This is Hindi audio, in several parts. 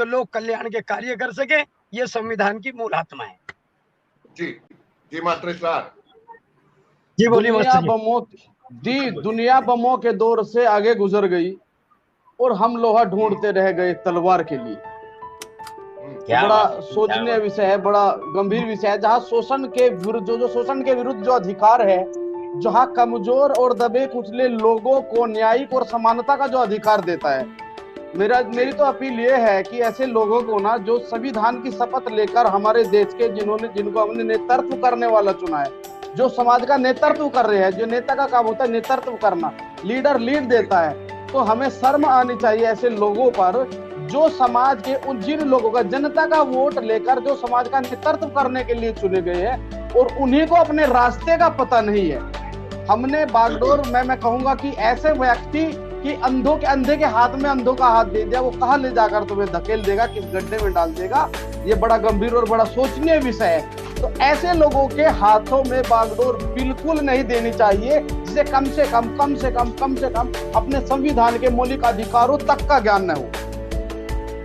जो लोक कल्याण के कार्य कर सके। ये संविधान की मूल आत्मा है। जी जी मास्टर स्टार जी बोलिए मास्टर जी। दुनिया बमों के दौर से आगे गुजर गई और हम लोहा ढूंढते रह गए तलवार के लिए। बड़ा सोचनीय विषय है, बड़ा गंभीर विषय है, जहां शोषण के विरुद्ध जो शोषण के विरुद्ध जो अधिकार है, जहां कमजोर और दबे कुचले लोगों को न्यायिक और समानता का जो अधिकार देता है। मेरी तो अपील ये है कि ऐसे लोगों को ना, जो संविधान की शपथ लेकर हमारे देश के जिनको हमने नेतृत्व करने वाला चुना है, जो समाज का नेतृत्व कर रहे हैं, जो नेता का काम होता है नेतृत्व करना, लीडर लीड देता है, तो हमें शर्म आनी चाहिए ऐसे लोगों पर जो समाज के जिन लोगों का जनता का वोट लेकर जो समाज का नेतृत्व करने के लिए चुने गए हैं और उन्हीं को अपने रास्ते का पता नहीं है। हमने बागडोर मैं कहूंगा कि ऐसे व्यक्ति कि अंधे के हाथ में अंधों का हाथ दे दिया, वो कहाँ ले जाकर तुम्हें धकेल देगा, किस गड्ढे में डाल देगा, ये बड़ा गंभीर और बड़ा सोचनीय विषय है। तो ऐसे लोगों के हाथों में बागडोर बिल्कुल नहीं देनी चाहिए, जिसे कम से कम अपने संविधान के मौलिक अधिकारों तक का ज्ञान न हो।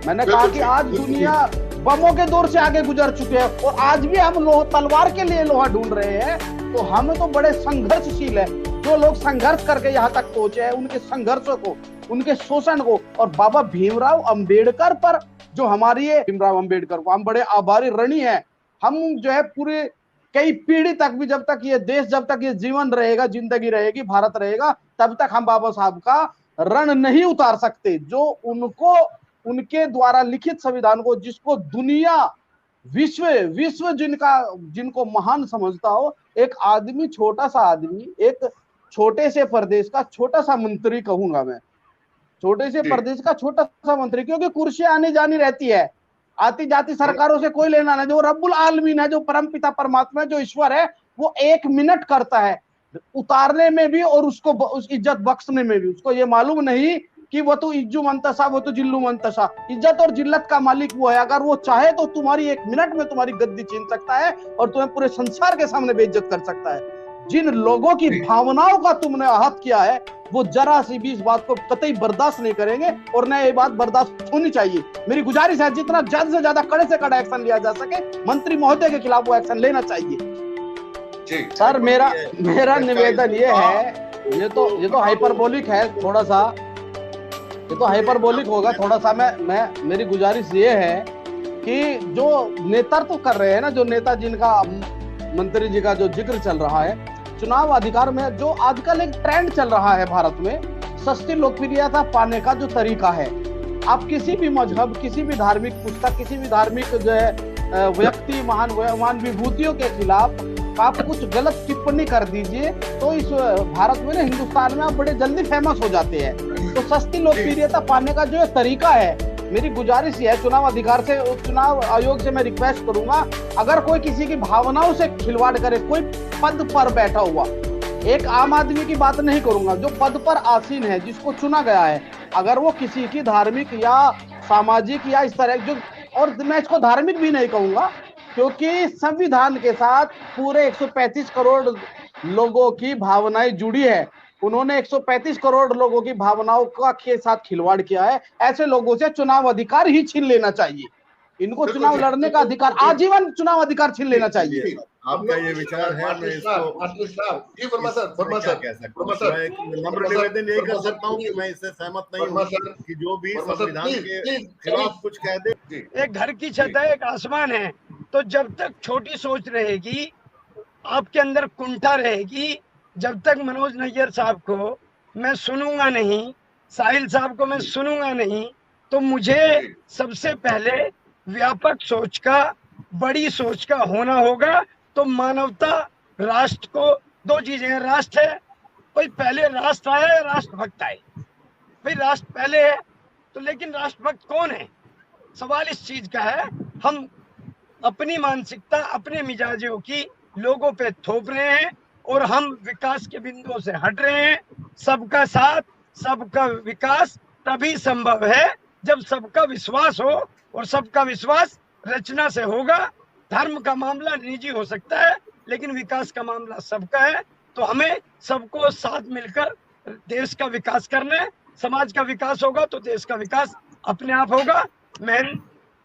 मैंने कहा कि आज दुनिया बमों के दौर से आगे गुजर चुके हैं और आज भी हम तलवार के लिए लोहा ढूंढ रहे हैं। तो हम तो बड़े संघर्षशील है, जो लोग संघर्ष करके यहाँ तक पहुंचे हैं, उनके संघर्षों को, उनके शोषण को, और बाबा भीमराव अंबेडकर पर जो हमारी भीमराव अंबेडकर को हम बड़े आभारी ऋणी हैं। हम जो है पूरे कई पीढ़ी तक भी, जब तक ये देश, जब तक ये जीवन रहेगा, जिंदगी रहेगी, भारत रहेगा, तब तक हम बाबा साहब का ऋण नहीं उतार सकते। जो उनके द्वारा लिखित संविधान को, जिसको दुनिया विश्व जिनको महान समझता हो, एक आदमी, छोटा सा आदमी, एक छोटे से प्रदेश का छोटा सा मंत्री कहूंगा मैं, छोटे से प्रदेश का छोटा सा मंत्री, क्योंकि कुर्सियां आनी जानी रहती है, आती जाती सरकारों से कोई लेना नहीं। जो रब्बुल आलमीन है, जो परम पिता परमात्मा है, जो ईश्वर है, वो 1 मिनट करता है उतारने में भी और उसको उस इज्जत बख्शने में भी। उसको ये मालूम नहीं कि वो तो इज्जू मंतसा, वो तो जिल्लू मंतसा। इज्जत और जिल्लत का मालिक वो है। अगर वो चाहे तो तुम्हारी 1 मिनट में तुम्हारी गद्दी छीन सकता है और तुम्हें पूरे संसार के सामने बेइज्जत कर सकता है। जिन लोगों की भावनाओं का तुमने आहत किया है, वो जरा सी भी इस बात को कतई बर्दाश्त नहीं करेंगे और न ये बात बर्दाश्त होनी चाहिए। मेरी गुजारिश है, जितना ज्यादा से ज्यादा कड़े से कड़ा एक्शन लिया जा सके, मंत्री महोदय के खिलाफ वो एक्शन लेना चाहिए। सर मेरा निवेदन ये है, ये तो हाइपरबोलिक है थोड़ा सा, ये तो हाइपरबोलिक होगा थोड़ा सा। मेरी गुजारिश ये है कि जो नेतृत्व कर रहे हैं ना, जो नेता जिनका मंत्री जी का जो जिक्र चल रहा है, चुनाव अधिकार में जो आजकल एक ट्रेंड चल रहा है भारत में, सस्ती लोकप्रियता पाने का जो तरीका है, आप किसी भी मजहब, किसी भी धार्मिक पुस्तक, किसी भी धार्मिक जो है व्यक्ति, महान विभूतियों के खिलाफ आप कुछ गलत टिप्पणी कर दीजिए तो इस भारत में, हिंदुस्तान में आप बड़े जल्दी फेमस हो जाते हैं। तो सस्ती लोकप्रियता पाने का जो तरीका है, मेरी गुजारिश है चुनाव अधिकार से, चुनाव आयोग से मैं रिक्वेस्ट करूंगा, अगर कोई किसी की भावनाओं से खिलवाड़ करे, कोई पद पर बैठा हुआ, एक आम आदमी की बात नहीं करूंगा, जो पद पर आसीन है, जिसको चुना गया है, अगर वो किसी की धार्मिक या सामाजिक या इस तरह जो, और मैं इसको धार्मिक भी नहीं कहूंगा, क्योंकि संविधान के साथ पूरे 135 करोड़ लोगों की भावनाएं जुड़ी है। उन्होंने 135 करोड़ लोगों की भावनाओं के साथ खिलवाड़ किया है। ऐसे लोगों से चुनाव अधिकार ही छीन लेना चाहिए। इनको चुनाव लड़ने का अधिकार, आजीवन चुनाव अधिकार छीन लेना चाहिए। आपका ये विचार है, मैं इसको नम्र निवेदन यही कर सकता हूँ कि मैं इससे सहमत नहीं हूँ कि जो भी संविधान के खिलाफ कुछ कह दे। एक घर की छत है, एक आसमान है, तो जब तक छोटी सोच रहेगी, आपके अंदर कुंठा रहेगी, जब तक मनोज नैयर साहब को मैं सुनूंगा नहीं, साहिल साहब को मैं सुनूंगा नहीं, तो मुझे सबसे पहले व्यापक सोच का, बड़ी सोच का होना होगा। तो मानवता, राष्ट्र को, 2 चीजें हैं, राष्ट्र है भाई, पहले राष्ट्र आया है, राष्ट्रभक्त आए भाई, राष्ट्र पहले है तो, लेकिन राष्ट्रभक्त कौन है? सवाल इस चीज का है, हम अपनी मानसिकता, अपने मिजाजों की लोगों पे थोप रहे हैं और हम विकास के बिंदुओं से हट रहे हैं। सबका साथ, सबका विकास तभी संभव है जब सबका विश्वास हो, और सबका विश्वास रचना से होगा। धर्म का मामला निजी हो सकता है, लेकिन विकास का मामला सबका है। तो हमें सबको साथ मिलकर देश का विकास करना है। समाज का विकास होगा तो देश का विकास अपने आप होगा। मैं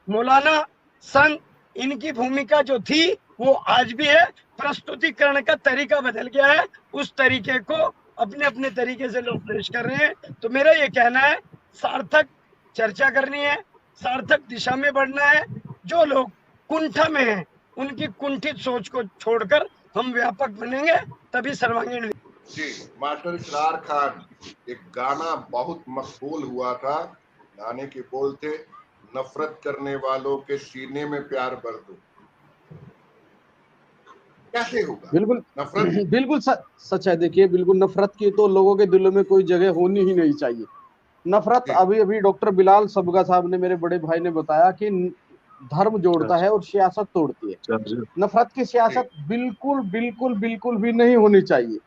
मौलाना संत, इनकी भूमिका जो थी वो आज भी है। प्रस्तुतिकरण का तरीका बदल गया है, उस तरीके को अपने अपने तरीके से लोग पेश कर रहे हैं। तो मेरा ये कहना है, सार्थक चर्चा करनी है, सार्थक दिशा में बढ़ना है। जो लोग कुंठा में हैं उनकी कुंठित सोच को छोड़कर हम व्यापक बनेंगे, तभी सर्वांगीण। जी, मास्टर इसरार खान, एक गाना बहुत मकबूल हुआ था, गाने के बोल थे, नफरत करने वालों के सीने में प्यार भर दो। कैसे होगा? बिल्कुल नफरत बिल्कुल सच है। देखिए, बिल्कुल नफरत की तो लोगों के दिलों में कोई जगह होनी ही नहीं चाहिए। नफरत, अभी अभी डॉक्टर बिलाल सबगा साहब ने, मेरे बड़े भाई ने बताया कि धर्म जोड़ता है और सियासत तोड़ती है। नफरत की सियासत बिल्कुल बिल्कुल बिल्कुल भी नहीं होनी चाहिए।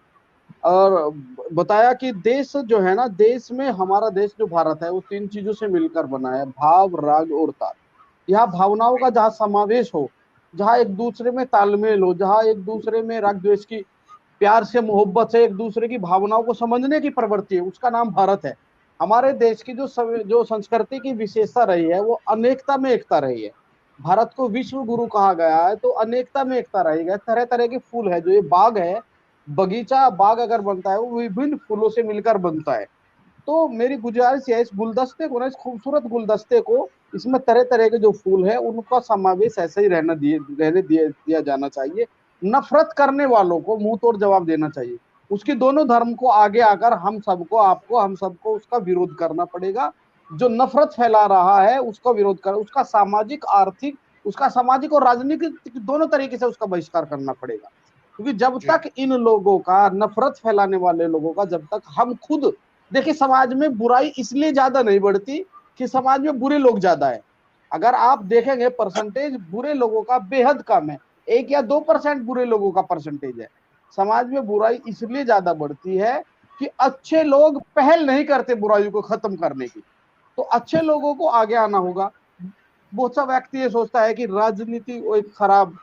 और बताया कि देश जो है ना, देश में हमारा देश जो भारत है वो 3 चीजों से मिलकर बना है, भाव, राग और ताल। यहाँ भावनाओं का जहाँ समावेश हो, जहाँ एक दूसरे में तालमेल हो, जहाँ एक दूसरे में राग द्वेष की, प्यार से, मोहब्बत से एक दूसरे की भावनाओं को समझने की प्रवृत्ति है, उसका नाम भारत है। हमारे देश की जो संस्कृति की विशेषता रही है वो अनेकता में एकता रही है। भारत को विश्व गुरु कहा गया है तो अनेकता में एकता रही है। तरह तरह के फूल है, जो ये बाग है, बगीचा, बाग अगर बनता है वो विभिन्न फूलों से मिलकर बनता है। तो मेरी गुजारिश है, इस गुलदस्ते को ना, इस खूबसूरत गुलदस्ते को, इसमें तरह तरह के जो फूल है उनका समावेश ऐसे ही रहने दिया जाना चाहिए। नफरत करने वालों को मुंह तोड़ जवाब देना चाहिए। उसकी दोनों धर्म को आगे आकर हम सबको, आपको, हम सबको उसका विरोध करना पड़ेगा। जो नफरत फैला रहा है उसका विरोध कर, उसका सामाजिक, आर्थिक, उसका सामाजिक और राजनीतिक दोनों तरीके से उसका बहिष्कार करना पड़ेगा। क्योंकि जब तक इन लोगों का, नफरत फैलाने वाले लोगों का, जब तक हम खुद, देखिए, समाज में बुराई इसलिए ज्यादा नहीं बढ़ती कि समाज में बुरे लोग ज्यादा है। अगर आप देखेंगे परसेंटेज बुरे लोगों का बेहद कम है, 1 या 2% बुरे लोगों का परसेंटेज है। समाज में बुराई इसलिए ज्यादा बढ़ती है कि अच्छे लोग पहल नहीं करते बुराई को खत्म करने की। तो अच्छे लोगों को आगे आना होगा। बहुत सा व्यक्ति ये सोचता है कि राजनीति एक खराब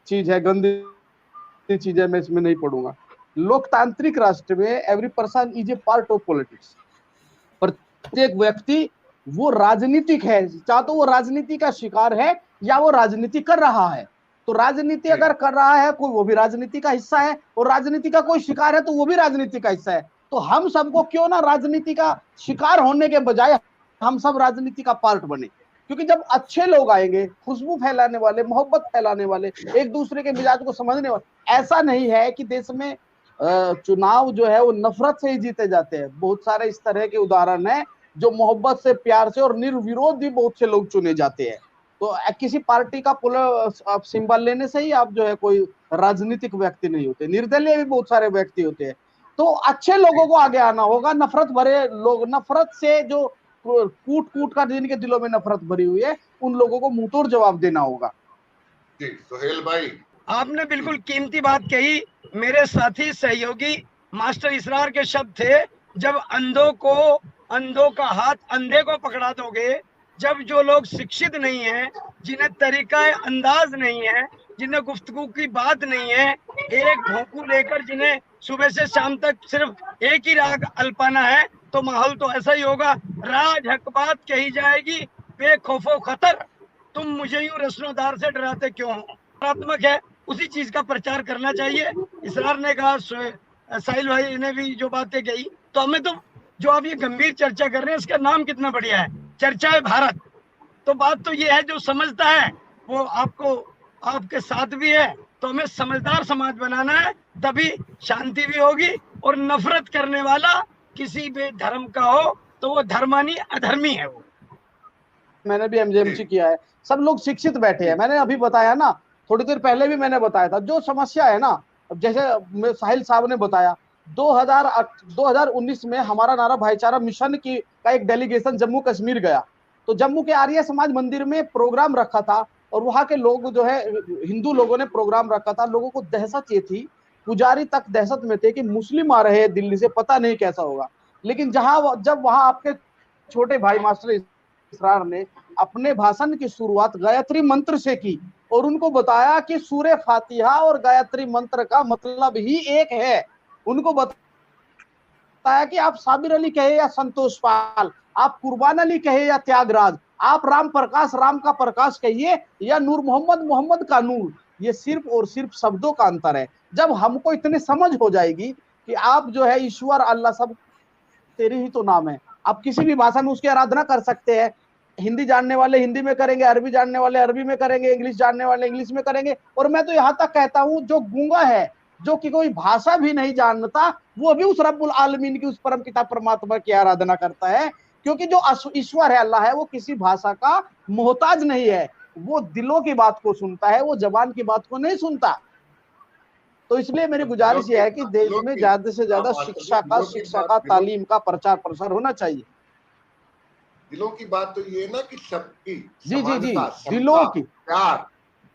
चीज है, गंदी चीज है, मैं इसमें नहीं पढ़ूंगा। लोकतांत्रिक राष्ट्र में every person is a part of politics. प्रत्येक व्यक्ति वो राजनीतिक है, चाहे तो वो राजनीति का शिकार है या वो राजनीति कर रहा है। तो राजनीति अगर कर रहा है कोई, वो भी राजनीति का हिस्सा है, और राजनीति का कोई शिकार है तो वो भी राजनीति का हिस्सा है। तो हम सबको क्यों ना राजनीति का शिकार होने के बजाय हम सब राजनीति का पार्ट बने। क्योंकि जब अच्छे लोग आएंगे, खुशबू फैलाने वाले, मोहब्बत फैलाने वाले, एक दूसरे के मिजाज को समझने वाले। ऐसा नहीं है कि देश में चुनाव जो है वो नफरत से ही जीते जाते हैं। बहुत सारे इस तरह के उदाहरण हैं जो मोहब्बत से, प्यार से और निर्विरोध भी बहुत से लोग चुने जाते हैं। तो किसी पार्टी का सिंबल लेने से ही आप जो है कोई राजनीतिक व्यक्ति नहीं होते। निर्दलीय भी बहुत सारे व्यक्ति होते हैं। तो अच्छे लोगों को आगे आना होगा। नफरत भरे लोग, नफरत से जो कूट कूट कर जिनके दिलों में नफरत भरी हुई है, उन लोगों को मुंहतोड़ जवाब देना होगा। जी, सुहेल भाई, आपने बिल्कुल कीमती बात कही। मेरे साथी सहयोगी मास्टर इसरार के शब्द थे, जब अंधों का हाथ अंधे को पकड़ा दोगे, जब जो लोग शिक्षित नहीं है, जिन्हें तरीका अंदाज नहीं है, जिन्हें गुफ्तगू की बात नहीं है, एक भोंकू लेकर जिन्हें सुबह से शाम तक सिर्फ एक ही राग अल्पाना है, तो माहौल तो ऐसा ही होगा। राज हक बात कही जाएगी, बेखौफो खतर, तुम मुझे यूं रस्नोदार से डराते क्यों हो। सकारात्मक है, उसी चीज का प्रचार करना चाहिए। इसरार ने कहा, साहिल भाई ने भी जो बातें कही, तो हमें तो, जो आप ये गंभीर चर्चा कर रहे हैं, इसका नाम कितना बढ़िया है, चर्चा है भारत। तो बात तो ये है, जो समझता है वो आपके साथ भी है। तो हमें समझदार समाज बनाना है, तभी शांति भी होगी। और नफरत करने वाला किसी भी धर्म का हो तो वो धर्मानी अधर्मी है। वो मैंने भी एमजेएमसी किया है, सब लोग शिक्षित बैठे हैं। मैंने अभी बताया ना, थोड़ी देर पहले भी मैंने बताया था, जो समस्या है ना, जैसे साहिल साहब ने बताया, 2019 में हमारा नारा भाईचारा मिशन का एक डेलीगेशन जम्मू कश्मीर गया। तो जम्मू के आर्य समाज मंदिर में प्रोग्राम रखा था, और वहां के लोग जो है, हिंदू लोगों ने प्रोग्राम रखा था। लोगों को दहशत ये थी, पुजारी तक दहशत में थे कि मुस्लिम आ रहे हैं दिल्ली से, पता नहीं कैसा होगा। लेकिन जब वहां आपके छोटे भाई मास्टर इसरार ने अपने भाषण की शुरुआत गायत्री मंत्र से की, और उनको बताया कि सूरे फातिहा और गायत्री मंत्र का मतलब ही एक है। उनको बताया कि आप साबिर अली कहे या संतोष पाल, आप कुर्बान अली कहे या त्यागराज, आप राम प्रकाश, राम का प्रकाश कहिए, या नूर मोहम्मद, मोहम्मद का नूर, ये सिर्फ और सिर्फ शब्दों का अंतर है। जब हमको इतनी समझ हो जाएगी कि आप जो है ईश्वर, अल्लाह सब तेरी ही तो नाम है, आप किसी भी भाषा में उसकी आराधना कर सकते हैं। हिंदी जानने वाले हिंदी में करेंगे, अरबी जानने वाले अरबी में करेंगे, इंग्लिश जानने वाले इंग्लिश में करेंगे। और मैं तो यहाँ तक कहता हूँ, जो गूंगा है, जो कि कोई भाषा भी नहीं जानता, वो भी उस रब्बुल आलमीन की, उस परम पिता परमात्मा की आराधना करता है। क्योंकि जो ईश्वर है, अल्लाह है, वो किसी भाषा का मोहताज नहीं है। वो दिलों की बात को सुनता है, वो जबान की बात को नहीं सुनता। तो इसलिए मेरी गुजारिश ये है कि देश में ज्यादा से ज्यादा शिक्षा का, तालीम का प्रचार प्रसार होना चाहिए। दिलों की बात तो ये है ना कि सबकी जी जी जी, दिलों की प्यार,